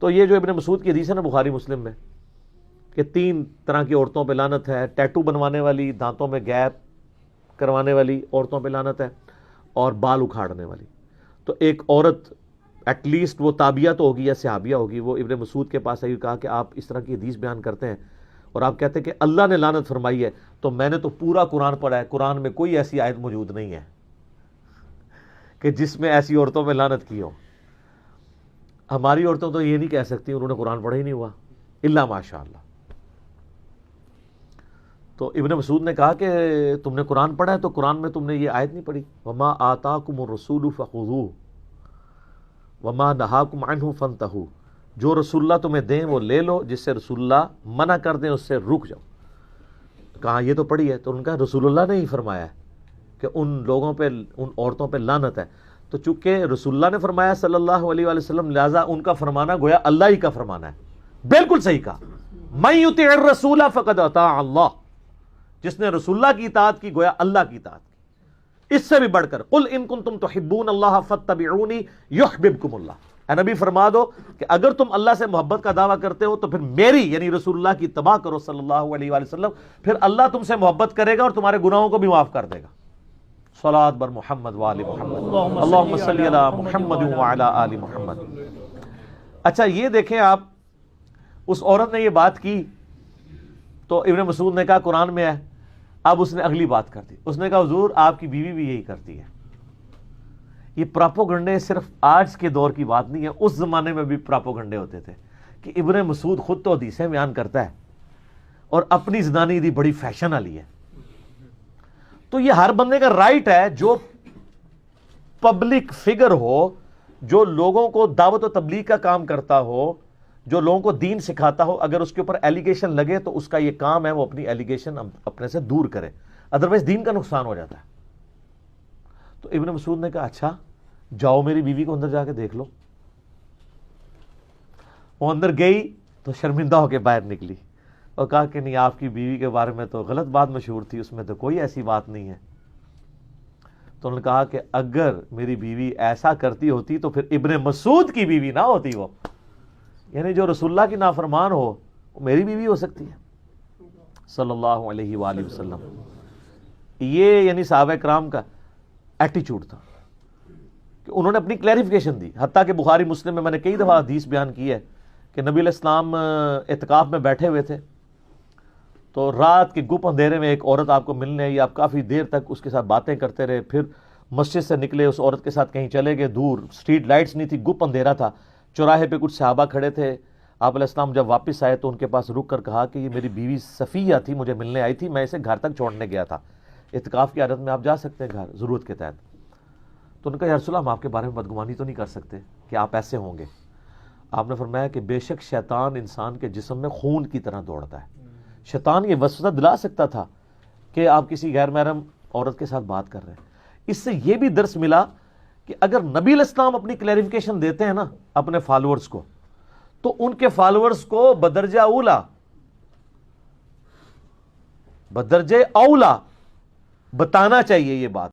تو یہ جو ابن مسعود کی حدیث ہے نا بخاری مسلم میں کہ 3 طرح کی عورتوں پہ لعنت ہے، ٹیٹو بنوانے والی، دانتوں میں گیپ کروانے والی عورتوں پہ لعنت ہے، اور بال اکھاڑنے والی. تو ایک عورت ایٹ لیسٹ وہ تابعہ تو ہوگی یا صحابیہ ہوگی، وہ ابن مسعود کے پاس آئی، کہا کہ آپ اس طرح کی حدیث بیان کرتے ہیں اور آپ کہتے ہیں کہ اللہ نے لعنت فرمائی ہے، تو میں نے تو پورا قرآن پڑھا ہے، قرآن میں کوئی ایسی آیت موجود نہیں ہے کہ جس میں ایسی عورتوں میں لعنت کی ہو. ہماری عورتوں تو یہ نہیں کہہ سکتی انہوں نے قرآن پڑھا ہی نہیں ہوا الا ماشاء اللہ. تو ابن مسعود نے کہا کہ تم نے قرآن پڑھا ہے تو قرآن میں تم نے یہ آیت نہیں پڑھی وما آتاکم الرسول فخذوہ وما نہاکم عنہ فانتہوا، جو رسول اللہ تمہیں دیں وہ لے لو، جس سے رسول اللہ منع کر دیں اس سے رک جاؤ. کہا یہ تو پڑھی ہے، تو ان کا رسول اللہ نے ہی فرمایا ہے کہ ان لوگوں پہ، ان عورتوں پہ لعنت ہے. تو چونکہ رسول اللہ نے فرمایا صلی اللہ علیہ وآلہ وسلم، لہذا ان کا فرمانا گویا اللہ ہی کا فرمانا ہے. بالکل صحیح کہا، من یطع الرسول فقد اطاع اللہ، جس نے رسول اللہ کی اطاعت کی گویا اللہ کی اطاعت کی. اس سے بھی بڑھ کر قل ان کنتم تحبون اللہ فاتبعونی یحببکم اللہ، اے نبی فرما دو کہ اگر تم اللہ سے محبت کا دعویٰ کرتے ہو تو پھر میری یعنی رسول اللہ کی اتباع کرو صلی اللہ علیہ وآلہ وسلم، پھر اللہ تم سے محبت کرے گا اور تمہارے گناہوں کو بھی معاف کر دے گا. صلاۃ بر محمد وآل محمد، اللہم صلی علی محمد وعلی آل محمد. اچھا یہ دیکھیں آپ، اس عورت نے یہ بات کی تو ابن مسعود نے کہا قرآن میں ہے. اب اس نے اگلی بات کر دی، اس نے کہا حضور آپ کی بیوی بھی یہی کرتی ہے. یہ پراپوگنڈے صرف آج کے دور کی بات نہیں ہے، اس زمانے میں بھی پراپوگنڈے ہوتے تھے کہ ابن مسعود خود تو حدیثیں بیان کرتا ہے اور اپنی زنانی دی بڑی فیشن والی ہے. تو یہ ہر بندے کا رائٹ ہے جو پبلک فگر ہو، جو لوگوں کو دعوت و تبلیغ کا کام کرتا ہو، جو لوگوں کو دین سکھاتا ہو، اگر اس کے اوپر ایلیگیشن لگے تو اس کا یہ کام ہے وہ اپنی ایلیگیشن اپنے سے دور کرے، ادروائز دین کا نقصان ہو جاتا ہے. تو ابن مسعود نے کہا اچھا جاؤ میری بیوی کو اندر جا کے دیکھ لو. وہ اندر گئی تو شرمندہ ہو کے باہر نکلی اور کہا کہ نہیں، آپ کی بیوی کے بارے میں تو غلط بات مشہور تھی، اس میں تو کوئی ایسی بات نہیں ہے. تو انہوں نے کہا کہ اگر میری بیوی ایسا کرتی ہوتی تو پھر ابن مسعود کی بیوی نہ ہوتی، وہ یعنی جو رسول اللہ کی نافرمان ہو وہ میری بیوی ہو سکتی ہے صلی اللہ علیہ وآلہ وسلم. یہ یعنی صحابہ کرام کا ایٹیچیوڈ تھا کہ انہوں نے اپنی کلیریفیکیشن دی. حتیٰ کہ بخاری مسلم میں نے کئی دفعہ حدیث بیان کی ہے کہ نبی علیہ السلام اعتکاف میں بیٹھے ہوئے تھے تو رات کے گپ اندھیرے میں ایک عورت آپ کو ملنے آئی، آپ کافی دیر تک اس کے ساتھ باتیں کرتے رہے، پھر مسجد سے نکلے اس عورت کے ساتھ کہیں چلے گئے دور، اسٹریٹ لائٹس نہیں تھی، گپ اندھیرا تھا، چوراہے پہ کچھ صحابہ کھڑے تھے. آپ علیہ السلام جب واپس آئے تو ان کے پاس رک کر کہا کہ یہ میری بیوی صفیہ تھی، مجھے ملنے آئی تھی، میں اسے گھر تک چھوڑنے گیا تھا. اعتکاف کی عادت میں آپ جا سکتے ہیں گھر ضرورت کے تحت. تو ان کا یا رسول اللہ ہم آپ کے بارے میں بدگمانی تو نہیں کر سکتے کہ آپ ایسے ہوں گے. آپ نے فرمایا کہ بے شک شیطان انسان کے جسم میں خون کی طرح دوڑتا ہے. شیطان یہ وسوسہ دلا سکتا تھا کہ آپ کسی غیر محرم عورت کے ساتھ بات کر رہے ہیں. اس سے یہ بھی درس ملا کہ اگر نبی علیہ السلام اپنی کلیریفیکیشن دیتے ہیں نا اپنے فالوورز کو، تو ان کے فالوورز کو بدرجہ اولا، بدرجہ اولا بتانا چاہیے یہ بات.